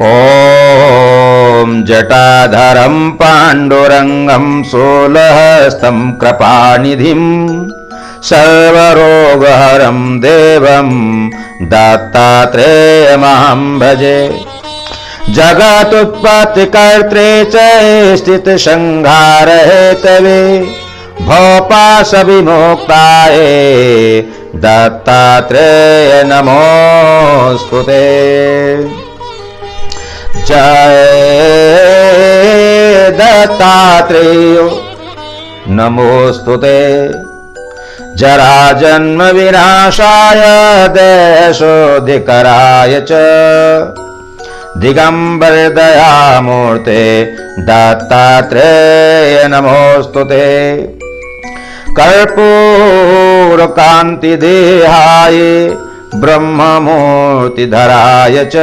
ॐ जटाधरं पाण्डुरङ्गं शूलहस्तं कृपानिधिं सर्वरोगहरं देवं दत्तात्रेयमहं भजे। जगदुत्पत्तिकर्त्रे च स्थितिसंहारहेतवे भवपाशविमुक्ताय दत्तात्रेय नमोस्तुते। जय दत्तात्रेय नमोस्तुते। जराजन्म विनाशाय देशोऽधिकराय च दिगंबर दयामूर्ते दत्तात्रेय नमोस्तुते। कर्पूर कांति देहाय ब्रह्ममूर्तिधराय च